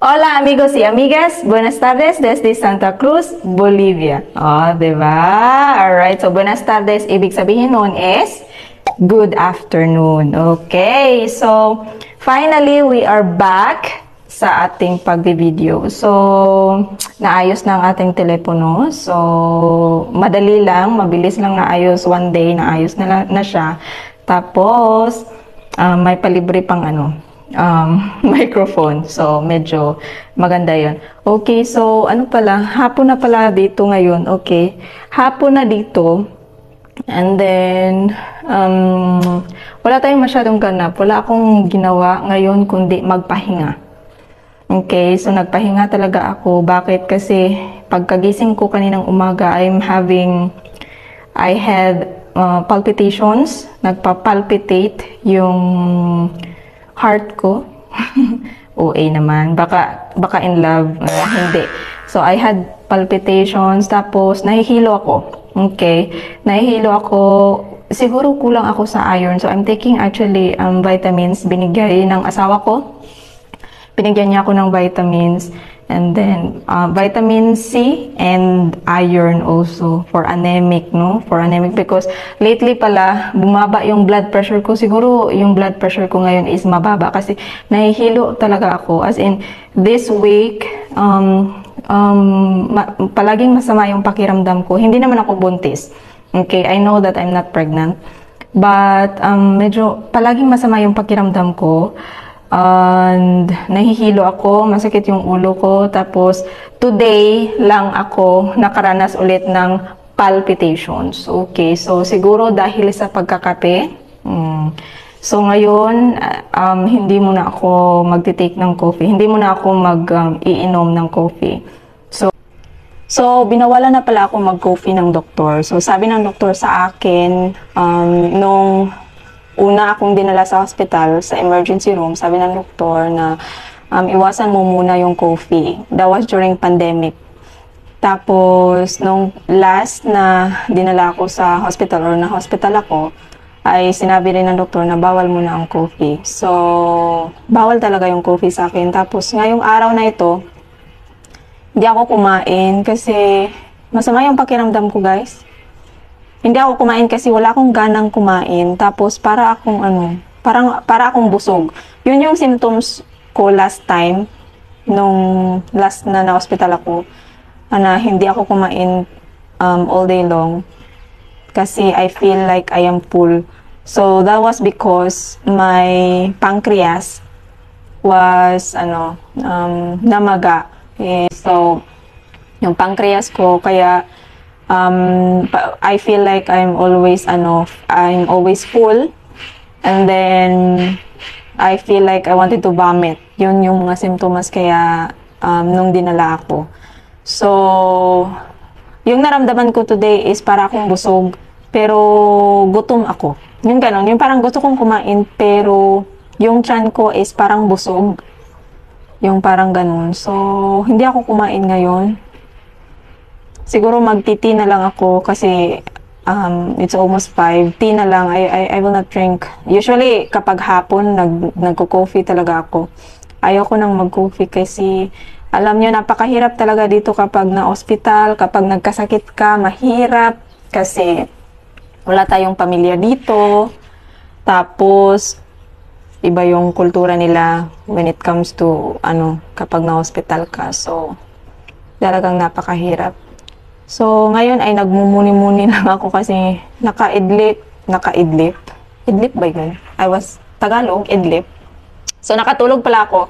Hola amigos y amigas, buenas tardes desde Santa Cruz, Bolivia. Oh, diba? Alright, so buenas tardes, ibig sabihin nun is good afternoon. Okay, so finally we are back sa ating pagbi-video. So, naayos na ang ating telepono. So, madali lang, mabilis lang naayos. One day, naayos na siya. Tapos, may palibre pang microphone. So, medyo maganda yon. Okay, so ano pala, hapon na pala dito ngayon. Okay, hapon na dito. And then, wala tayong masyadong ganap. Wala akong ginawa ngayon kundi magpahinga. Okay, so nagpahinga talaga ako. Bakit? Kasi pagkagising ko kaninang umaga, I had palpitations. Nagpa-palpitate yung heart ko. OA naman. Baka in love. Hindi. So, I had palpitations. Tapos, nahihilo ako. Okay. Nahihilo ako. Siguro kulang ako sa iron. So, I'm taking actually vitamins. Binigay ng asawa ko. Binigyan niya ako ng vitamins. And then, vitamin C and iron also for anemic, no? For anemic because lately pala, bumaba yung blood pressure ko. Siguro yung blood pressure ko ngayon is mababa kasi nahihilo talaga ako. As in, this week, palaging masama yung pakiramdam ko. Hindi naman ako buntis. Okay, I know that I'm not pregnant. But, medyo palaging masama yung pakiramdam ko. And nahihilo ako, masakit yung ulo ko. Tapos, today lang ako nakaranas ulit ng palpitations. Okay, so siguro dahil sa pagkakape. So ngayon, hindi muna ako magtitake ng coffee. Hindi muna ako mag-iinom ng coffee. So, binawalan na pala ako mag-coffee ng doktor. So, sabi ng doktor sa akin, nung una akong dinala sa hospital, sa emergency room, sabi ng doktor na iwasan mo muna yung coffee. That was during pandemic. Tapos, nung last na dinala ako sa hospital or na-hospital ako, ay sinabi rin ng doktor na bawal muna ang coffee. So, bawal talaga yung coffee sa akin. Tapos, ngayong araw na ito, hindi ako kumain kasi masama yung pakiramdam ko, guys. Hindi ako kumain kasi wala akong ganang kumain. Tapos para akong busog. Yun yung symptoms ko last time nung last na na-hospital ako. Na hindi ako kumain all day long kasi I feel like I am full. So that was because my pancreas was namaga. So yung pancreas ko kaya I feel like I'm always full, and then I feel like I wanted to vomit. Yun yung mga symptoms kaya nung dinala ako. So, yung naramdaman ko today is para akong busog, pero gutom ako. Yung ganon, yung parang gusto kong kumain, pero yung tiyan ko is parang busog. Yung parang ganon. So, hindi ako kumain ngayon. Siguro mag-tea na lang ako kasi it's almost 5. Tea na lang. I will not drink. Usually, kapag hapon, nagko-coffee talaga ako. Ayoko nang mag-coffee kasi alam nyo, napakahirap talaga dito kapag na-hospital, kapag nagkasakit ka, mahirap kasi wala tayong pamilya dito. Tapos, iba yung kultura nila when it comes to, kapag na-hospital ka. So, talagang napakahirap. So, ngayon ay nagmumuni-muni lang ako kasi naka-idlip. Idlip ba yun? I was Tagalog, idlip. So, nakatulog pala ako.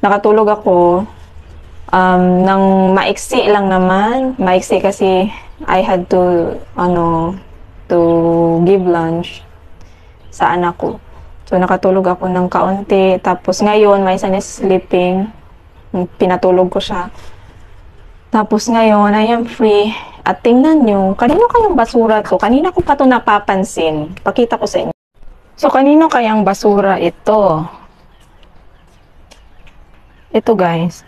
Nakatulog ako ng maiksi lang naman. Maiksi kasi I had to give lunch sa anak ko. So, nakatulog ako ng kaunti. Tapos, ngayon, may son is sleeping. Pinatulog ko siya. Tapos ngayon, I am free. At tingnan nyo, kanino kayang basura to? Kanina ko pa to napapansin. Pakita ko sa inyo. So, kanino kayang basura ito? Ito, guys.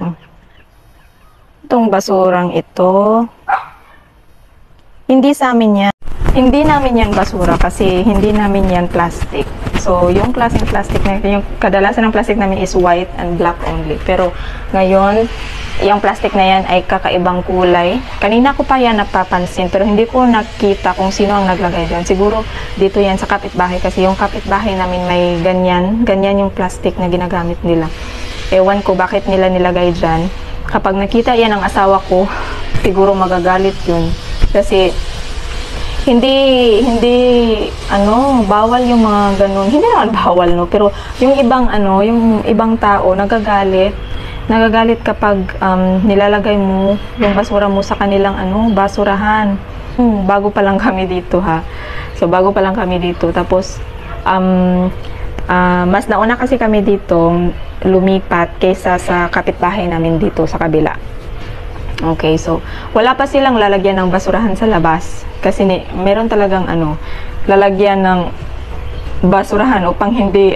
Itong basurang ito. Hindi sa amin yan. Hindi namin yan basura kasi hindi namin yan plastic. So, yung klaseng plastic na yung kadalasan ng plastic namin is white and black only. Pero ngayon, yung plastic na yan ay kakaibang kulay. Kanina ko pa yan napapansin pero hindi ko nakita kung sino ang naglagay dyan. Siguro dito yan sa kapitbahay kasi yung kapitbahay namin may ganyan. Ganyan yung plastic na ginagamit nila. Ewan ko bakit nila nilagay dyan. Kapag nakita yan ng asawa ko, siguro magagalit yun. Kasi hindi bawal yung mga ganun. Hindi naman bawal, no, pero yung ibang tao nagagalit kapag nilalagay mo yung basura mo sa kanilang basurahan. Bago pa lang kami dito, ha. So bago pa lang kami dito, tapos mas nauna kasi kami dito lumipat kaysa sa kapitbahay namin dito sa kabila. Okay, so wala pa silang lalagyan ng basurahan sa labas kasi meron talagang lalagyan ng basurahan upang hindi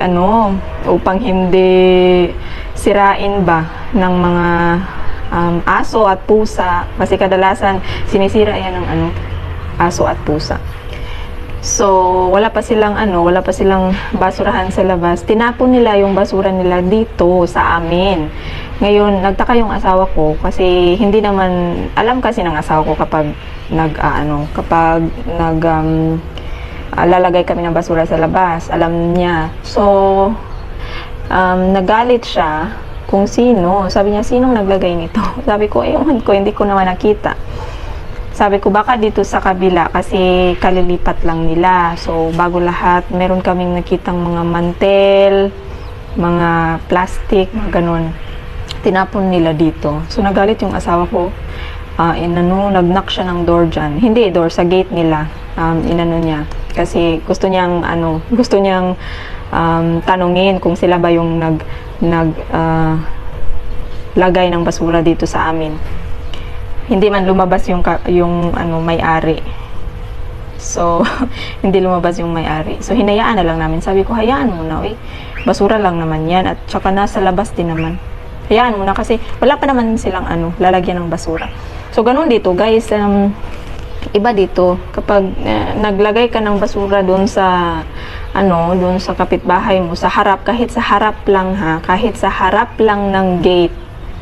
sirain ba ng mga aso at pusa kasi kadalasan sinisira yan ng aso at pusa. So wala pa silang basurahan sa labas. Tinapon nila yung basura nila dito sa amin. Ngayon, nagtaka yung asawa ko kasi hindi naman alam kasi ng asawa ko kapag lalagay kami ng basura sa labas. Alam niya. So, nagalit siya kung sino. Sabi niya, sinong naglagay nito? Sabi ko, ewan ko, hindi ko naman nakita. Sabi ko, baka dito sa kabila kasi kalilipat lang nila. So, bago lahat, meron kaming nakitang mga mantel, mga plastic, mga ganun. Tinapon nila dito. So, nagalit yung asawa ko. Nag-knock siya ng door dyan. Hindi, door, sa gate nila. Niya. Kasi gusto niyang tanungin kung sila ba yung lagay ng basura dito sa amin. Hindi man lumabas yung may-ari. So, hindi lumabas yung may-ari. So, hinayaan na lang namin. Sabi ko, hayaan mo na, basura lang naman yan. At saka nasa labas din naman. Hayaan mo na kasi wala pa naman silang lalagyan ng basura. So, ganun dito, guys. Iba dito, kapag naglagay ka ng basura doon sa kapitbahay mo, sa harap, kahit sa harap lang ng gate,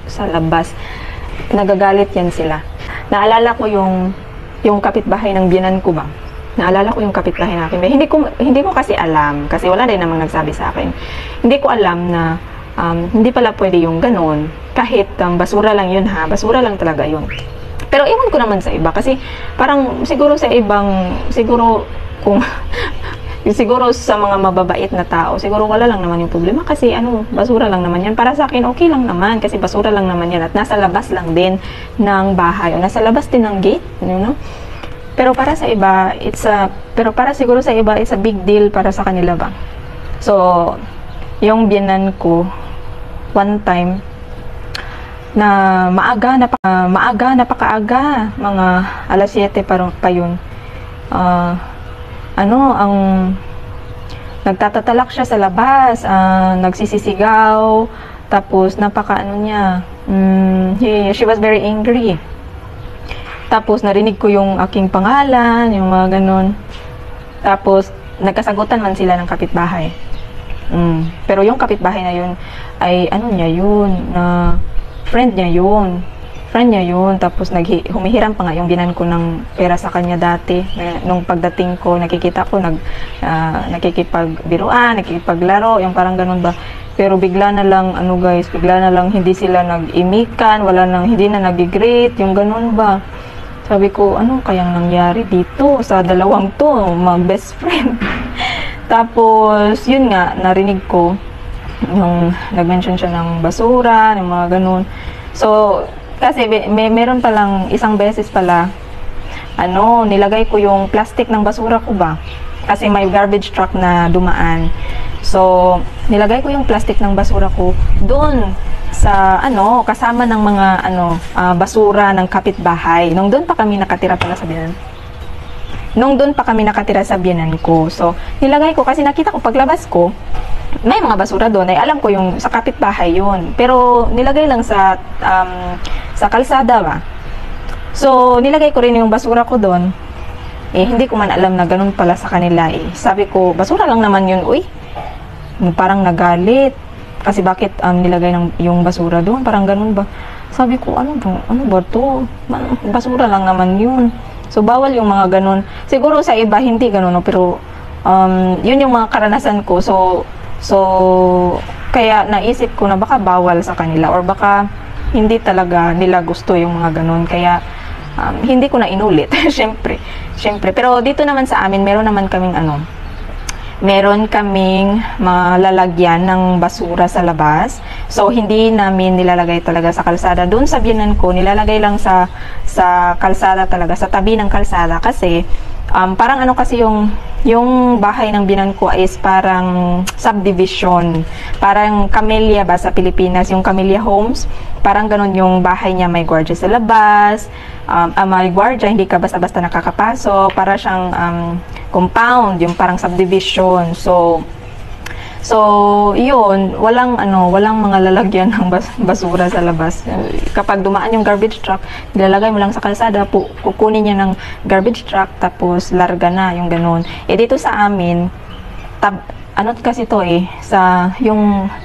sa labas, nagagalit yan sila. Naalala ko yung kapitbahay ng biyenan ko ba? Naalala ko yung kapitbahay natin. Hindi ko kasi alam, kasi wala din namang nagsabi sa akin. Hindi ko alam na hindi pala pwede yung ganon. Kahit basura lang yun, ha. Basura lang talaga yun. Pero iwan ko naman sa iba kasi parang siguro sa mga mababait na tao, siguro wala lang naman yung problema kasi basura lang naman yan. Para sa akin, okay lang naman kasi basura lang naman yan at nasa labas lang din ng bahay o nasa labas din ng gate, Pero para sa iba, siguro sa iba, it's a big deal para sa kanila ba. So, yung biyenan ko, one time, na napakaaga, mga alas 7 pa yun. Nagtatatalak siya sa labas, nagsisisigaw, tapos she was very angry. Tapos narinig ko yung aking pangalan, yung mga ganun. Tapos nagkasagutan man sila ng kapitbahay. Pero yung kapitbahay na yun ay friend niya yun. Tapos humihiram pa nga yung binan ko ng pera sa kanya dati. Nung pagdating ko, nakikita ko nakikipagbiruan, nakikipaglaro, yung parang ganun ba. Pero bigla na lang hindi sila nag-imikan, hindi na nag-greet, yung ganun ba. Sabi ko, ano kayang nangyari dito sa dalawang to, mag best friend. Tapos, yun nga, narinig ko yung nag-mention siya ng basura, ng mga ganun. So, kasi meron palang isang beses pala, nilagay ko yung plastic ng basura ko ba? Kasi may garbage truck na dumaan. So, nilagay ko yung plastic ng basura ko doon sa kasama ng mga basura ng kapitbahay. Nung doon pa kami nakatira sa biyenan ko. So, nilagay ko kasi nakita ko paglabas ko, may mga basura doon. Alam ko yung sa kapitbahay yun. Pero nilagay lang sa kalsada ba. So, nilagay ko rin yung basura ko doon. Eh, hindi ko man alam na ganun pala sa kanila eh. Sabi ko, basura lang naman yun, uy. Parang nagalit. Kasi bakit nilagay yung basura doon? Parang ganun ba? Sabi ko, ano ba to? Basura lang naman yun. So, bawal yung mga ganun. Siguro sa iba, hindi ganun, no? Pero, yun yung mga karanasan ko. So, kaya naisip ko na baka bawal sa kanila or baka hindi talaga nila gusto yung mga ganun. Kaya, hindi ko na inulit. Syempre. Pero dito naman sa amin, meron kaming mga lalagyan ng basura sa labas. So, hindi namin nilalagay talaga sa kalsada. Doon sa biyanan ko, nilalagay lang sa kalsada talaga, sa tabi ng kalsada. Kasi, parang kasi yung bahay ng biyanan ko is parang subdivision. Parang Camellia ba sa Pilipinas, yung Camellia Homes. Parang ganun yung bahay niya, may gwardiya sa labas. May gwardiya, hindi ka basta-basta nakakapasok. Para siyang compound, yung parang subdivision. So yun, walang mga lalagyan ng basura sa labas. Kapag dumaan yung garbage truck, nilalagay mo lang sa kalsada, kukunin niya ng garbage truck, tapos larga na, yung ganun. Eh, dito sa amin, kasi to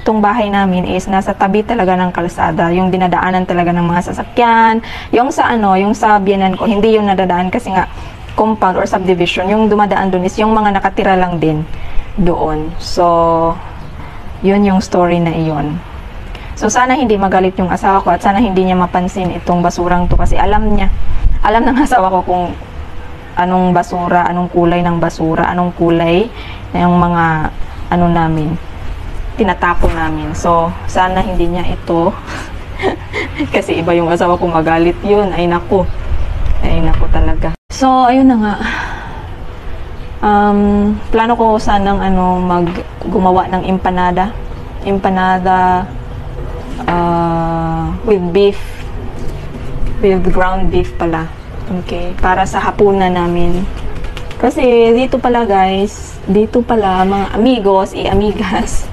tong bahay namin is nasa tabi talaga ng kalsada, yung dinadaanan talaga ng mga sasakyan. Yung sa biyanan ko, hindi yung nadadaan kasi nga, compound or subdivision, yung dumadaan dun is yung mga nakatira lang din doon. So, yun yung story na iyon. So, sana hindi magalit yung asawa ko at sana hindi niya mapansin itong basurang to kasi alam ng asawa ko kung anong basura, anong kulay ng basura, anong kulay ng mga namin, tinatapon namin. So, sana hindi niya ito kasi iba yung asawa ko magalit yun. Ay naku talaga. So, ayun na nga. Plano ko sanang gumawa ng empanada with beef, with ground beef pala. Okay, para sa hapunan namin. Kasi dito pala guys, mga amigos, amigas,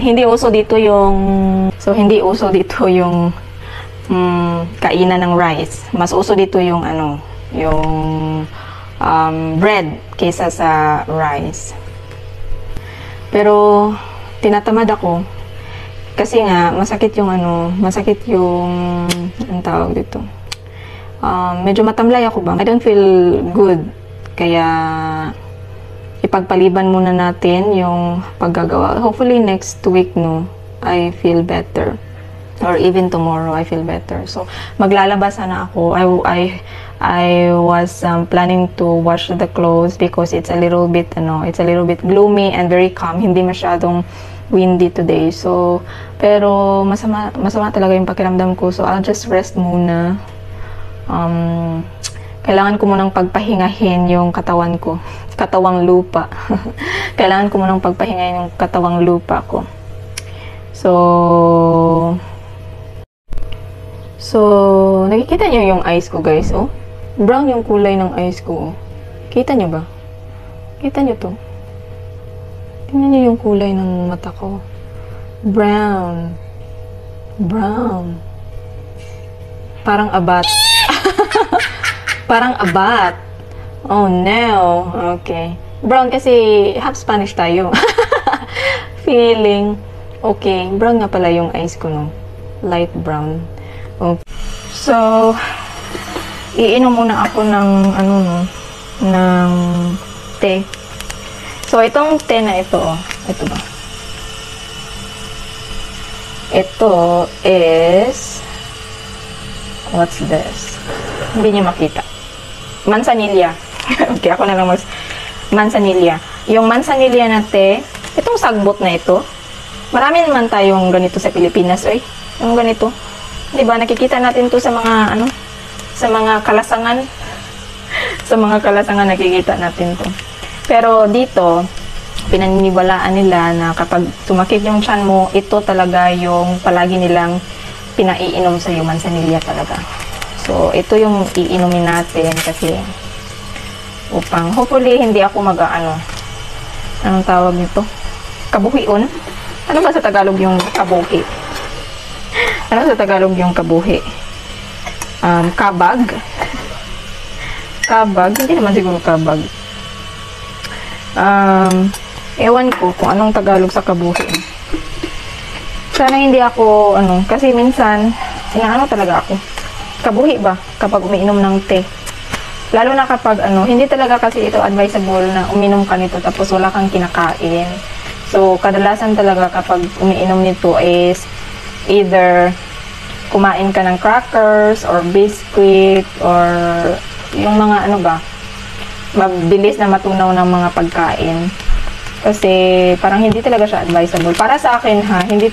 hindi uso dito yung kainan ng rice. Mas uso dito yung bread kaysa sa rice. Pero tinatamad ako kasi nga masakit yung ang tawag dito. Medyo matamlay ako ba? I don't feel good. Kaya ipagpaliban muna natin yung paggagawa. Hopefully next week I feel better. Or even tomorrow, I feel better. So, maglalabas sana ako. I was planning to wash the clothes because it's a little bit gloomy and very calm. Hindi masyadong windy today. So, pero masama talaga yung pakiramdam ko. So, I'll just rest muna. Kailangan ko munang pagpahingahin yung katawan ko. Katawang lupa. Kailangan ko munang pagpahingahin yung katawang lupa ko. So, nakikita niyo yung eyes ko, guys, oh? Brown yung kulay ng eyes ko, oh. Kita niyo ba? Kita niyo to? Tingnan niyo yung kulay ng mata ko. Brown. Parang abat. Parang abat. Oh, no. Okay. Brown kasi half Spanish tayo. Feeling. Okay. Brown nga pala yung eyes ko, no? Light brown. Okay. So, iinom muna ako ng ng tea. So, itong tea na ito, ito ba? Ito is, what's this? Hindi niyo makita. Manzanilla. Okay, ako na lang manzanilla. Yung manzanilla na tea, itong sagbot na ito, marami naman tayong ganito sa Pilipinas, oy. Yung ganito. Diba, nakikita natin to sa mga, sa mga kalasangan. Sa mga kalasangan, nakikita natin to. Pero dito, pinaniniwalaan nila na kapag sumakit yung tiyan mo, ito talaga yung palagi nilang pinaiinom sa manzanilla talaga. So, ito yung iinumin natin kasi upang, hopefully, hindi ako anong tawag nito? Kabuhion? Ano ba sa Tagalog yung kabuhi? Ano sa Tagalog yung kabuhi? Kabag. kabag. Hindi naman siguro kabag. Ewan ko kung anong Tagalog sa kabuhi. Sana hindi ako, kasi minsan, inaano talaga ako. Kabuhi ba? Kapag umiinom ng tea. Lalo na kapag, hindi talaga kasi ito advisable na uminom ka nito tapos wala kang kinakain. So, kadalasan talaga kapag umiinom nito is either kumain ka ng crackers or biscuit or yung mga mabilis na matunaw ng mga pagkain. Kasi parang hindi talaga siya advisable. Para sa akin hindi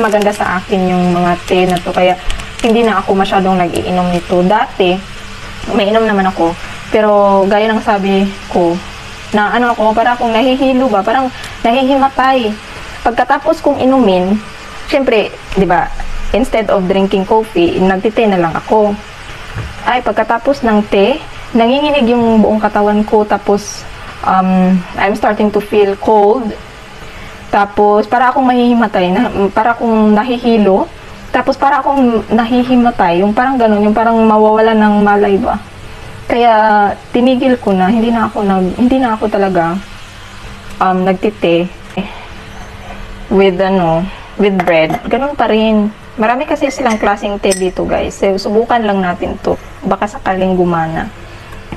maganda sa akin yung mga tea na to. Kaya hindi na ako masyadong nag-iinom nito. Dati, umiinom naman ako. Pero gaya ng sabi ko, na para akong nahihilo ba, parang nahihimatay. Pagkatapos kong inumin, syempre, di ba, instead of drinking coffee, nagtite na lang ako. Ay, pagkatapos ng tea, nanginginig yung buong katawan ko, tapos, I'm starting to feel cold. Tapos, para akong mahihimatay, para akong nahihilo, tapos para akong nahihimatay, yung parang ganun, yung parang mawawala ng malay ba. Kaya tinigil ko na, hindi na ako talaga nagtite with bread. Ganun pa rin. Marami kasi silang klaseng tea dito, guys. So, subukan lang natin to. Baka sakaling gumana.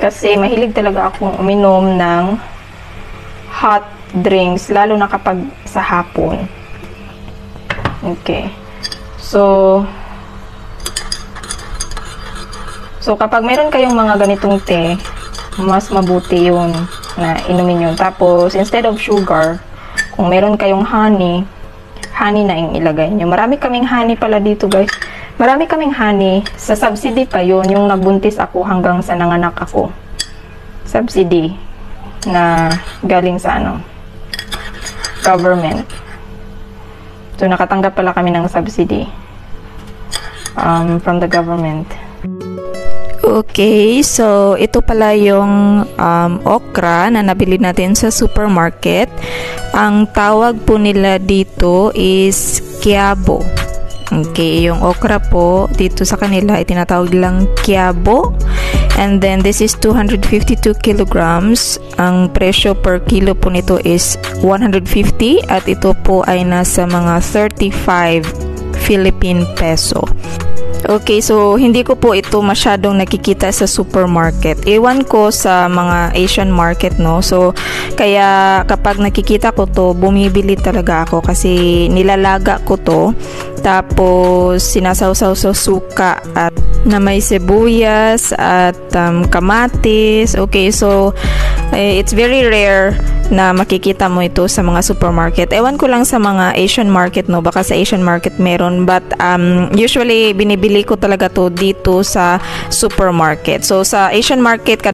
Kasi mahilig talaga akong uminom ng hot drinks, lalo na kapag sa hapon. Okay. So, kapag meron kayong mga ganitong tea, mas mabuti yun na inumin yun. Tapos, instead of sugar, kung meron kayong honey na yung ilagay nyo. Marami kaming honey pala dito, guys. Marami kaming honey. Sa subsidy pa yun, yung nabuntis ako hanggang sa nanganak ako. Subsidy na galing sa government. So, nakatanggap pala kami ng subsidy from the government. Okay, so ito pala yung okra na nabili natin sa supermarket. Ang tawag po nila dito is kiabo. Okay, yung okra po dito sa kanila ay tinatawag lang kiabo. And then this is 252 kilograms. Ang presyo per kilo po nito is 150 at ito po ay nasa mga 35 Philippine peso. Okay, so hindi ko po ito masyadong nakikita sa supermarket. Ewan ko sa mga Asian market, no? So, kaya kapag nakikita ko to, bumibili talaga ako kasi nilalaga ko to. Tapos, sinasawsaw sa suka at na may sibuyas at kamatis. Okay, so, it's very rare na makikita mo ito sa mga supermarket. Ewan ko lang sa mga Asian market, no? Baka sa Asian market meron. But, usually, binibili ko talaga to dito sa supermarket. So, sa Asian market,